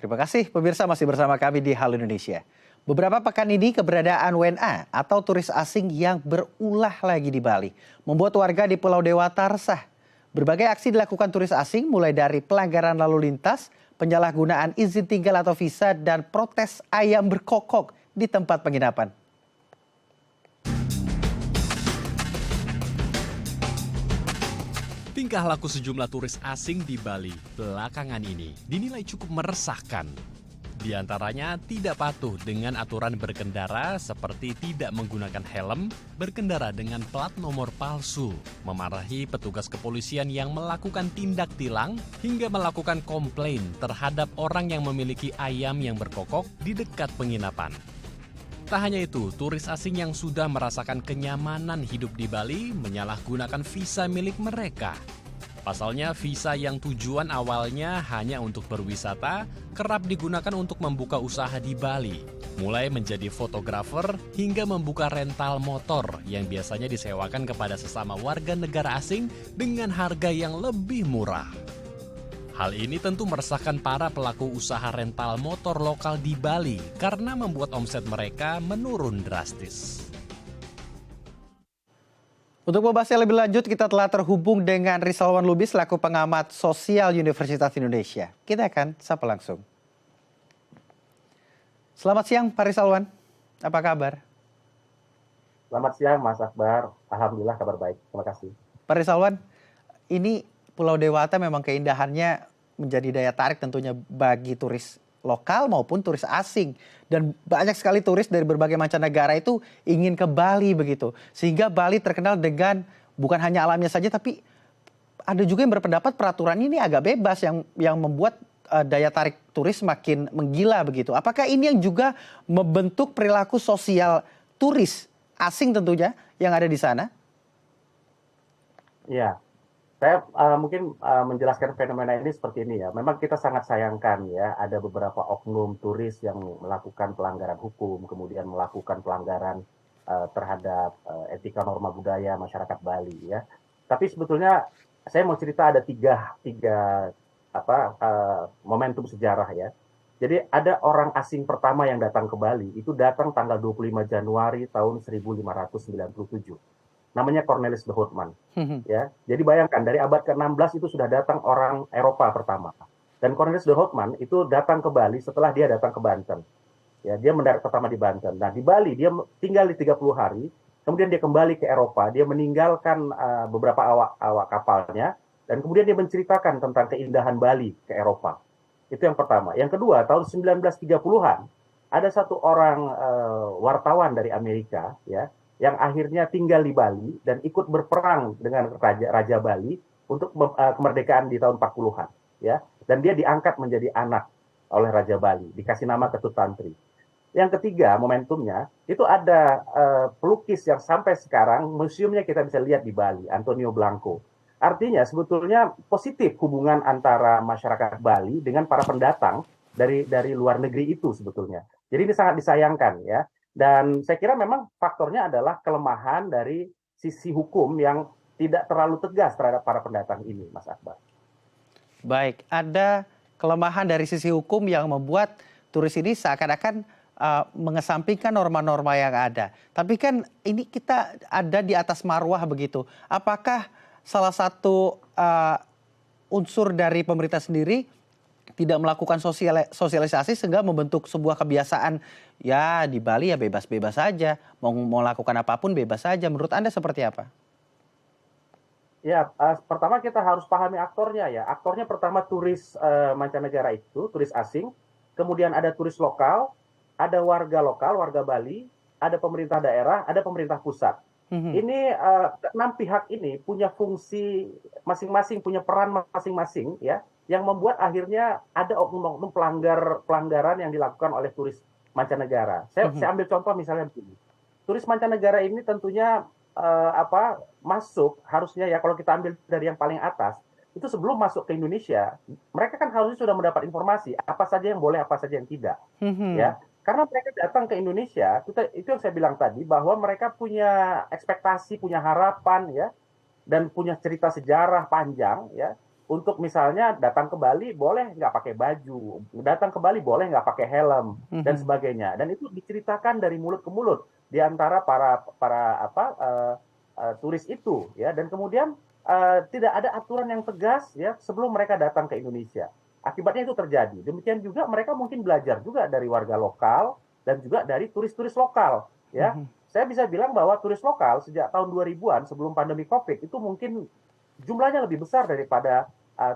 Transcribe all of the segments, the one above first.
Terima kasih pemirsa masih bersama kami di Halo Indonesia. Beberapa pekan ini keberadaan WNA atau turis asing yang berulah lagi di Bali membuat warga di Pulau Dewata resah. Berbagai aksi dilakukan turis asing mulai dari pelanggaran lalu lintas, penyalahgunaan izin tinggal atau visa, dan protes ayam berkokok di tempat penginapan. Tingkah laku sejumlah turis asing di Bali belakangan ini dinilai cukup meresahkan. Di antaranya tidak patuh dengan aturan berkendara seperti tidak menggunakan helm, berkendara dengan plat nomor palsu, memarahi petugas kepolisian yang melakukan tindak tilang, hingga melakukan komplain terhadap orang yang memiliki ayam yang berkokok di dekat penginapan. Tak hanya itu, turis asing yang sudah merasakan kenyamanan hidup di Bali menyalahgunakan visa milik mereka. Pasalnya, visa yang tujuan awalnya hanya untuk berwisata kerap digunakan untuk membuka usaha di Bali, mulai menjadi fotografer hingga membuka rental motor yang biasanya disewakan kepada sesama warga negara asing dengan harga yang lebih murah. Hal ini tentu meresahkan para pelaku usaha rental motor lokal di Bali karena membuat omset mereka menurun drastis. Untuk membahasnya lebih lanjut, kita telah terhubung dengan Rizalwan Lubis selaku pengamat sosial Universitas Indonesia. Kita akan sapa langsung. Selamat siang Pak Rizalwan, apa kabar? Selamat siang Mas Akbar, alhamdulillah kabar baik, terima kasih. Pak Rizalwan, ini Pulau Dewata memang keindahannya menjadi daya tarik tentunya bagi turis lokal maupun turis asing. Dan banyak sekali turis dari berbagai mancanegara itu ingin ke Bali begitu. Sehingga Bali terkenal dengan bukan hanya alamnya saja, tapi ada juga yang berpendapat peraturan ini agak bebas yang membuat daya tarik turis makin menggila begitu. Apakah ini yang juga membentuk perilaku sosial turis asing tentunya yang ada di sana? Ya, saya mungkin menjelaskan fenomena ini seperti ini ya. Memang kita sangat sayangkan ya, ada beberapa oknum turis yang melakukan pelanggaran hukum, kemudian melakukan pelanggaran terhadap etika norma budaya masyarakat Bali ya. Tapi sebetulnya saya mau cerita ada tiga momentum sejarah ya. Jadi ada orang asing pertama yang datang ke Bali, itu datang tanggal 25 Januari tahun 1597. Namanya Cornelis de Houtman. Ya, jadi bayangkan dari abad ke-16 itu sudah datang orang Eropa pertama. Dan Cornelis de Houtman itu datang ke Bali setelah dia datang ke Banten. Ya, dia mendarat pertama di Banten. Nah, di Bali dia tinggal di 30 hari, kemudian dia kembali ke Eropa, dia meninggalkan beberapa awak kapalnya, dan kemudian dia menceritakan tentang keindahan Bali ke Eropa. Itu yang pertama. Yang kedua, tahun 1930-an ada satu orang wartawan dari Amerika ya, yang akhirnya tinggal di Bali dan ikut berperang dengan Raja Bali untuk kemerdekaan di tahun 40-an ya, dan dia diangkat menjadi anak oleh Raja Bali, dikasih nama Ketut Tantri. Yang ketiga momentumnya itu ada pelukis yang sampai sekarang museumnya kita bisa lihat di Bali, Antonio Blanco. Artinya sebetulnya positif hubungan antara masyarakat Bali dengan para pendatang dari luar negeri itu sebetulnya. Jadi ini sangat disayangkan ya. Dan saya kira memang faktornya adalah kelemahan dari sisi hukum yang tidak terlalu tegas terhadap para pendatang ini, Mas Akbar. Baik, ada kelemahan dari sisi hukum yang membuat turis ini seakan-akan mengesampingkan norma-norma yang ada. Tapi kan ini kita ada di atas marwah begitu. Apakah salah satu unsur dari pemerintah sendiri tidak melakukan sosialisasi sehingga membentuk sebuah kebiasaan ya di Bali ya bebas-bebas saja, mau melakukan apapun bebas saja. Menurut Anda seperti apa? Ya, pertama kita harus pahami aktornya ya. Aktornya pertama turis mancanegara itu, turis asing, kemudian ada turis lokal, ada warga lokal, warga Bali, ada pemerintah daerah, ada pemerintah pusat. Ini 6 pihak ini punya fungsi masing-masing, punya peran masing-masing ya, yang membuat akhirnya ada oknum-oknum pelanggaran yang dilakukan oleh turis mancanegara. Saya ambil contoh misalnya begini. Turis mancanegara ini tentunya masuk harusnya ya, kalau kita ambil dari yang paling atas, itu sebelum masuk ke Indonesia, mereka kan harusnya sudah mendapat informasi apa saja yang boleh, apa saja yang tidak. Ya, karena mereka datang ke Indonesia, itu yang saya bilang tadi, bahwa mereka punya ekspektasi, punya harapan ya, dan punya cerita sejarah panjang ya, untuk misalnya datang ke Bali boleh nggak pakai baju, datang ke Bali boleh nggak pakai helm dan sebagainya. Dan itu diceritakan dari mulut ke mulut di antara para para apa turis itu, ya. Dan kemudian tidak ada aturan yang tegas, ya, sebelum mereka datang ke Indonesia. Akibatnya itu terjadi. Demikian juga mereka mungkin belajar juga dari warga lokal dan juga dari turis-turis lokal, ya. Saya bisa bilang bahwa turis lokal sejak tahun 2000-an sebelum pandemi Covid itu mungkin jumlahnya lebih besar daripada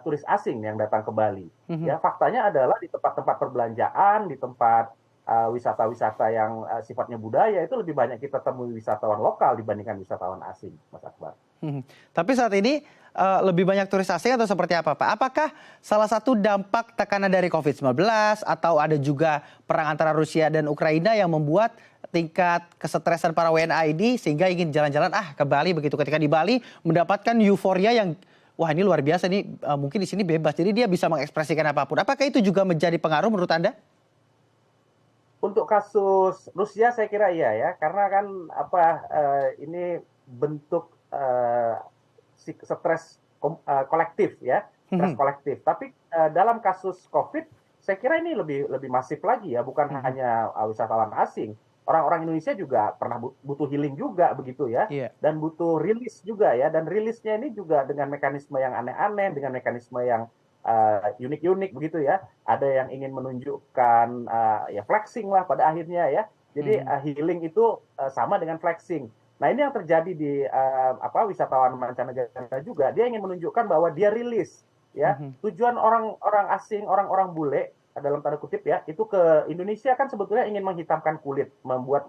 turis asing yang datang ke Bali. Ya, faktanya adalah di tempat-tempat perbelanjaan, di tempat wisata-wisata yang sifatnya budaya itu lebih banyak kita temui wisatawan lokal dibandingkan wisatawan asing, Mas Akbar. Tapi saat ini lebih banyak turis asing atau seperti apa, Pak? Apakah salah satu dampak tekanan dari COVID-19 atau ada juga perang antara Rusia dan Ukraina yang membuat tingkat kesetresan para WNA ini sehingga ingin jalan-jalan ke Bali, begitu ketika di Bali mendapatkan euforia yang wah ini luar biasa nih, mungkin di sini bebas, jadi dia bisa mengekspresikan apapun. Apakah itu juga menjadi pengaruh menurut Anda? Untuk kasus Rusia saya kira iya, ya, karena kan ini bentuk stres kolektif, ya, stres kolektif. Tapi dalam kasus COVID saya kira ini lebih masif lagi, ya, bukan hanya wisatawan asing. Orang-orang Indonesia juga pernah butuh healing juga begitu, ya, dan butuh rilis juga, ya, dan rilisnya ini juga dengan mekanisme yang aneh-aneh, dengan mekanisme yang unik-unik begitu, ya. Ada yang ingin menunjukkan ya flexing lah pada akhirnya, ya. Jadi healing itu sama dengan flexing. Nah, ini yang terjadi di wisatawan mancanegara juga. Dia ingin menunjukkan bahwa dia rilis, ya. Tujuan orang-orang asing, orang-orang bule dalam tanda kutip, ya, itu ke Indonesia kan sebetulnya ingin menghitamkan kulit, membuat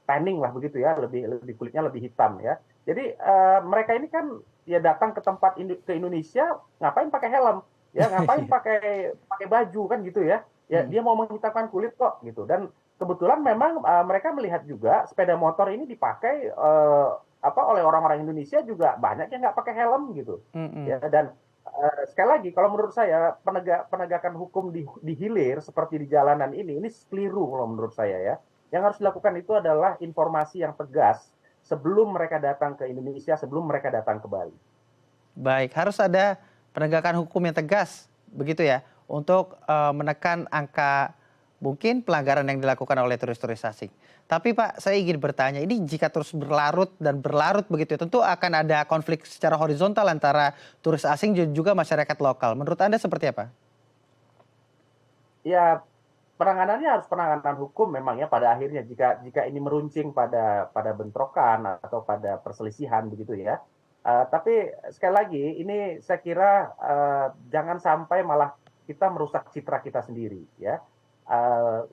tanning lah begitu, ya, lebih kulitnya lebih hitam, ya. Jadi mereka ini kan ya datang ke tempat ke Indonesia ngapain pakai helm, ya, ngapain pakai baju kan gitu, ya. Ya, dia mau menghitamkan kulit kok gitu. Dan kebetulan memang mereka melihat juga sepeda motor ini dipakai oleh orang-orang Indonesia juga banyak yang nggak pakai helm gitu, ya. Dan sekali lagi, kalau menurut saya penegakan hukum di hilir seperti di jalanan ini keliru kalau menurut saya, ya. Yang harus dilakukan itu adalah informasi yang tegas sebelum mereka datang ke Indonesia, sebelum mereka datang ke Bali. Baik, harus ada penegakan hukum yang tegas, begitu ya, untuk menekan angka mungkin pelanggaran yang dilakukan oleh turis-turis asing. Tapi Pak, saya ingin bertanya, ini jika terus berlarut dan berlarut begitu, tentu akan ada konflik secara horizontal antara turis asing dan juga masyarakat lokal. Menurut Anda seperti apa? Ya, penanganannya harus penanganan hukum memang, ya, pada akhirnya jika ini meruncing pada bentrokan atau pada perselisihan begitu, ya. Tapi sekali lagi ini saya kira jangan sampai malah kita merusak citra kita sendiri, ya.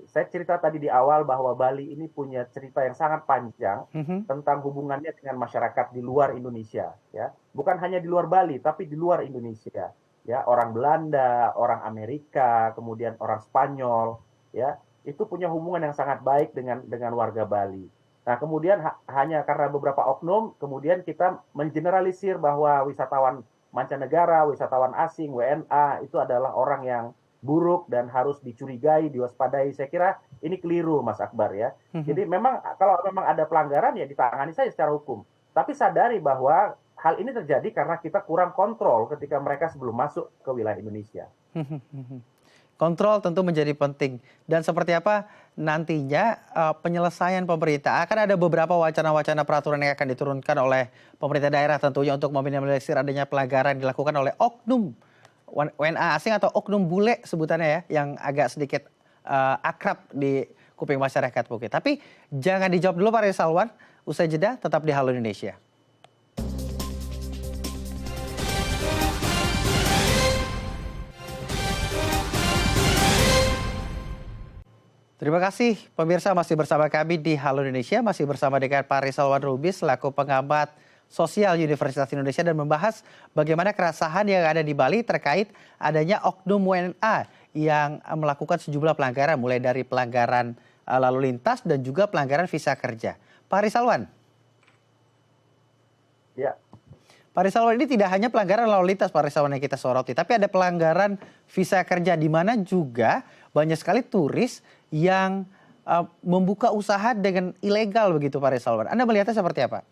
Saya cerita tadi di awal bahwa Bali ini punya cerita yang sangat panjang tentang hubungannya dengan masyarakat di luar Indonesia, ya. Bukan hanya di luar Bali, tapi di luar Indonesia, ya. Orang Belanda, orang Amerika, kemudian orang Spanyol, ya, itu punya hubungan yang sangat baik dengan warga Bali. Nah, kemudian hanya karena beberapa oknum, kemudian kita mengeneralisir bahwa wisatawan mancanegara, wisatawan asing, WNA itu adalah orang yang buruk dan harus dicurigai, diwaspadai. Saya kira ini keliru, Mas Akbar, ya. Jadi memang kalau memang ada pelanggaran ya ditangani saja secara hukum. Tapi sadari bahwa hal ini terjadi karena kita kurang kontrol ketika mereka sebelum masuk ke wilayah Indonesia. Kontrol tentu menjadi penting. Dan seperti apa nantinya penyelesaian pemerintah? Akan ada beberapa wacana-wacana peraturan yang akan diturunkan oleh pemerintah daerah tentunya untuk meminimalisir adanya pelanggaran dilakukan oleh oknum WNA asing atau oknum bule sebutannya, ya, yang agak sedikit akrab di kuping masyarakat mungkin. Tapi jangan dijawab dulu Pak Risalwan, usai jeda tetap di Halo Indonesia. Terima kasih pemirsa, masih bersama kami di Halo Indonesia, masih bersama dengan Pak Risalwan Lubis selaku pengamat Sosial Universitas Indonesia dan membahas bagaimana keresahan yang ada di Bali terkait adanya oknum WNA yang melakukan sejumlah pelanggaran, mulai dari pelanggaran lalu lintas dan juga pelanggaran visa kerja. Pak Risalwan. Ya. Pak Risalwan, ini tidak hanya pelanggaran lalu lintas Pak Risalwan yang kita soroti, tapi ada pelanggaran visa kerja di mana juga banyak sekali turis yang membuka usaha dengan ilegal begitu Pak Risalwan. Anda melihatnya seperti apa?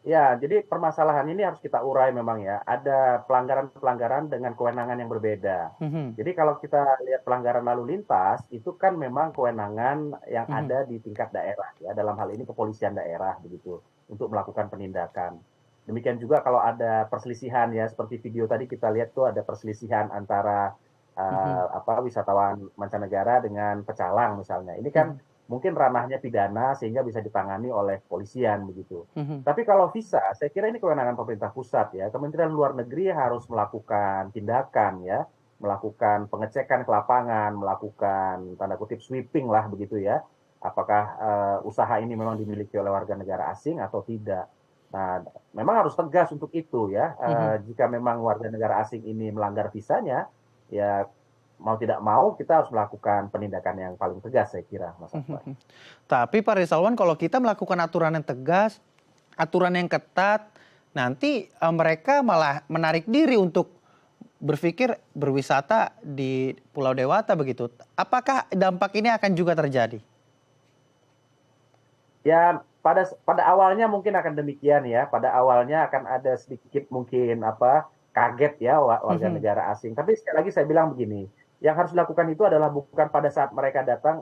Ya, jadi permasalahan ini harus kita urai memang ya. Ada pelanggaran-pelanggaran dengan kewenangan yang berbeda. Mhm, Jadi kalau kita lihat pelanggaran lalu lintas, itu kan memang kewenangan yang mhm, ada di tingkat daerah ya. Dalam hal ini kepolisian daerah begitu untuk melakukan penindakan. Demikian juga kalau ada perselisihan ya, seperti video tadi kita lihat tuh ada perselisihan antara mhm, wisatawan mancanegara dengan pecalang misalnya. Ini kan mhm, mungkin ranahnya pidana sehingga bisa ditangani oleh kepolisian begitu. mhm, Tapi kalau visa, saya kira ini kewenangan pemerintah pusat ya. Kementerian Luar Negeri harus melakukan tindakan ya, melakukan pengecekan ke lapangan, melakukan tanda kutip sweeping lah begitu ya. Apakah usaha ini memang dimiliki oleh warga negara asing atau tidak. Nah, memang harus tegas untuk itu ya. mhm. Jika memang warga negara asing ini melanggar visanya, ya mau tidak mau kita harus melakukan penindakan yang paling tegas saya kira, Mas Akbar. Mhm. Tapi Pak Rizalwan, kalau kita melakukan aturan yang tegas, aturan yang ketat, nanti mereka malah menarik diri untuk berpikir berwisata di Pulau Dewata begitu. Apakah dampak ini akan juga terjadi? Ya, pada awalnya mungkin akan demikian ya. Pada awalnya akan ada sedikit mungkin kaget ya warga Mhm, negara asing. Tapi sekali lagi saya bilang begini, yang harus dilakukan itu adalah bukan pada saat mereka datang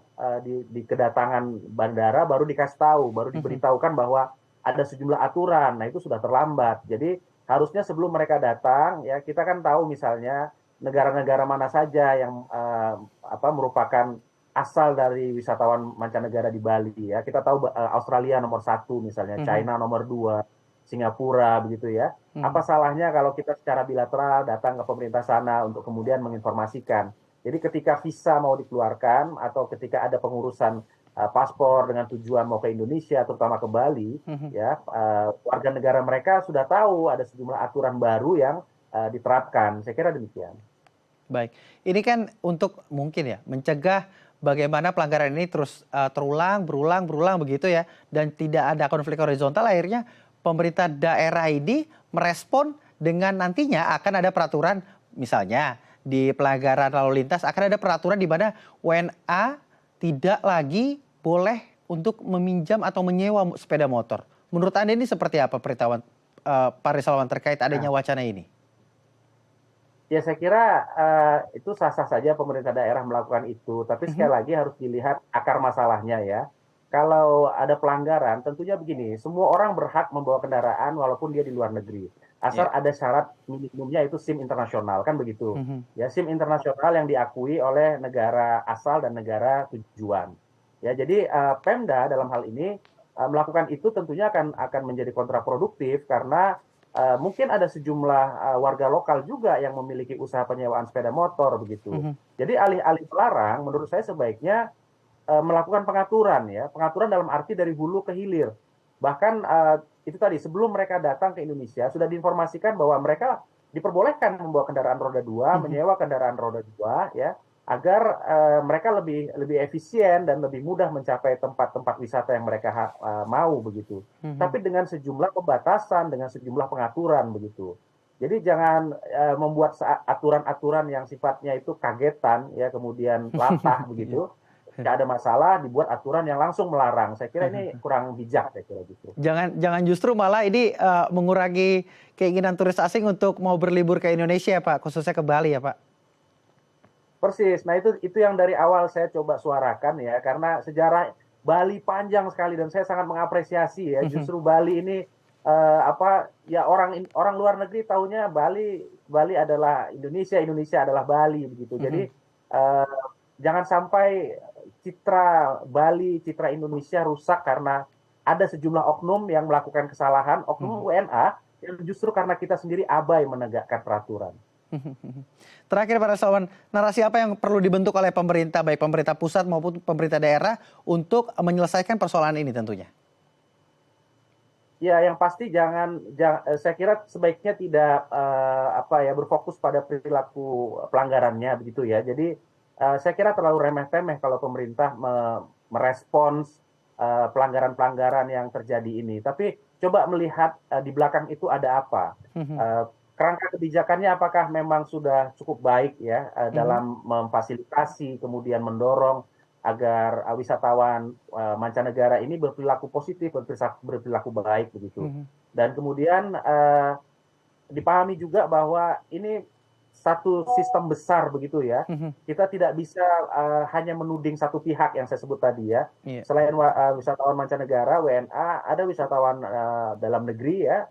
di kedatangan bandara baru dikasih tahu, baru mhm, diberitahukan bahwa ada sejumlah aturan. Nah, itu sudah terlambat. Jadi harusnya sebelum mereka datang ya kita kan tahu misalnya negara-negara mana saja yang merupakan asal dari wisatawan mancanegara di Bali ya. Kita tahu Australia nomor satu misalnya, mhm, China nomor dua, Singapura begitu ya. Apa mhm, salahnya kalau kita secara bilateral datang ke pemerintah sana untuk kemudian menginformasikan. Jadi ketika visa mau dikeluarkan atau ketika ada pengurusan paspor dengan tujuan mau ke Indonesia, terutama ke Bali, mhm. ya warga negara mereka sudah tahu ada sejumlah aturan baru yang diterapkan. Saya kira demikian. Baik, ini kan untuk mungkin ya mencegah bagaimana pelanggaran ini terus terulang, berulang, berulang begitu ya, dan tidak ada konflik horizontal. Akhirnya pemerintah daerah ini merespon dengan nantinya akan ada peraturan, misalnya di pelanggaran lalu lintas akan ada peraturan di mana WNA tidak lagi boleh untuk meminjam atau menyewa sepeda motor. Menurut Anda ini seperti apa pemberitahuan Pak Rizalwan terkait adanya wacana ini? Ya saya kira itu sah-sah saja pemerintah daerah melakukan itu, tapi Mhm, sekali lagi harus dilihat akar masalahnya ya. Kalau ada pelanggaran, tentunya begini, semua orang berhak membawa kendaraan walaupun dia di luar negeri. Asal ya. ada syarat minimumnya itu SIM internasional, kan begitu. Mhm, Ya, SIM internasional yang diakui oleh negara asal dan negara tujuan. Ya, jadi Pemda dalam hal ini melakukan itu tentunya akan menjadi kontraproduktif karena mungkin ada sejumlah warga lokal juga yang memiliki usaha penyewaan sepeda motor begitu. mhm. Jadi alih-alih melarang, menurut saya sebaiknya melakukan pengaturan ya, pengaturan dalam arti dari hulu ke hilir. Bahkan itu tadi sebelum mereka datang ke Indonesia sudah diinformasikan bahwa mereka diperbolehkan membawa kendaraan roda dua, Mhm, menyewa kendaraan roda dua ya, agar mereka lebih lebih efisien dan lebih mudah mencapai tempat-tempat wisata yang mereka mau begitu. mhm. Tapi dengan sejumlah pembatasan, dengan sejumlah pengaturan begitu. Jadi jangan membuat aturan-aturan yang sifatnya itu kagetan ya kemudian latah Iya. begitu. Ketika ada masalah dibuat aturan yang langsung melarang. Saya kira ini kurang bijak saya kira gitu. Jangan jangan justru malah ini, mengurangi keinginan turis asing untuk mau berlibur ke Indonesia ya, Pak, khususnya ke Bali ya, Pak? Persis. Nah, itu yang dari awal saya coba suarakan ya, karena sejarah Bali panjang sekali dan saya sangat mengapresiasi ya. Mhm, Justru Bali ini ya orang luar negeri taunya Bali adalah Indonesia, Indonesia adalah Bali begitu. Jadi mhm, eh, jangan sampai citra Bali, citra Indonesia rusak karena ada sejumlah oknum yang melakukan kesalahan, oknum mhm, WNA yang justru karena kita sendiri abai menegakkan peraturan. mhm, mhm. Terakhir Pak Rastawan, narasi apa yang perlu dibentuk oleh pemerintah, baik pemerintah pusat maupun pemerintah daerah untuk menyelesaikan persoalan ini tentunya? Ya, yang pasti saya kira sebaiknya tidak berfokus pada perilaku pelanggarannya begitu ya. Jadi saya kira terlalu remeh-temeh kalau pemerintah merespons pelanggaran-pelanggaran yang terjadi ini. Tapi coba melihat di belakang itu ada apa. Mhm, Eh, Kerangka kebijakannya apakah memang sudah cukup baik ya mhm, dalam memfasilitasi kemudian mendorong agar wisatawan mancanegara ini berperilaku positif, berperilaku baik begitu. mhm. Dan kemudian dipahami juga bahwa ini satu sistem besar begitu ya. Kita tidak bisa hanya menuding satu pihak yang saya sebut tadi ya. Iya. Selain wisatawan mancanegara, WNA, ada wisatawan dalam negeri ya.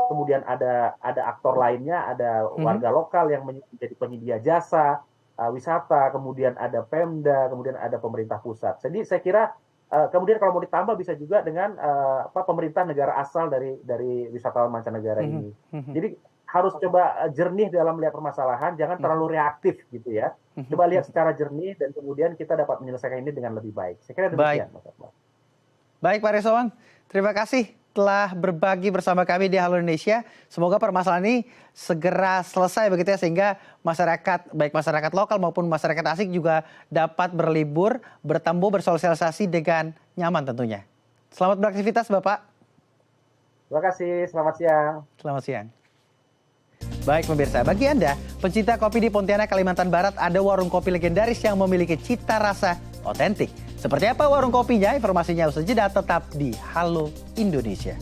Kemudian ada aktor lainnya, ada warga lokal yang menjadi penyedia jasa wisata, kemudian ada Pemda, kemudian ada pemerintah pusat. Jadi saya kira kemudian kalau mau ditambah bisa juga dengan pemerintah negara asal dari wisatawan mancanegara ini. Jadi harus coba jernih dalam melihat permasalahan, jangan terlalu reaktif gitu ya. Coba lihat secara jernih dan kemudian kita dapat menyelesaikan ini dengan lebih baik. Saya kira demikian, Mas Akmal. Baik Pak Rizwan, terima kasih telah berbagi bersama kami di Halo Indonesia. Semoga permasalahan ini segera selesai begitu ya, sehingga masyarakat, baik masyarakat lokal maupun masyarakat asing juga dapat berlibur, bertemu, bersosialisasi dengan nyaman tentunya. Selamat beraktivitas Bapak. Terima kasih, selamat siang. Selamat siang. Baik pemirsa, bagi Anda pencinta kopi di Pontianak, Kalimantan Barat, ada warung kopi legendaris yang memiliki cita rasa otentik. Seperti apa warung kopinya? Informasinya usai jeda, tetap di Halo Indonesia.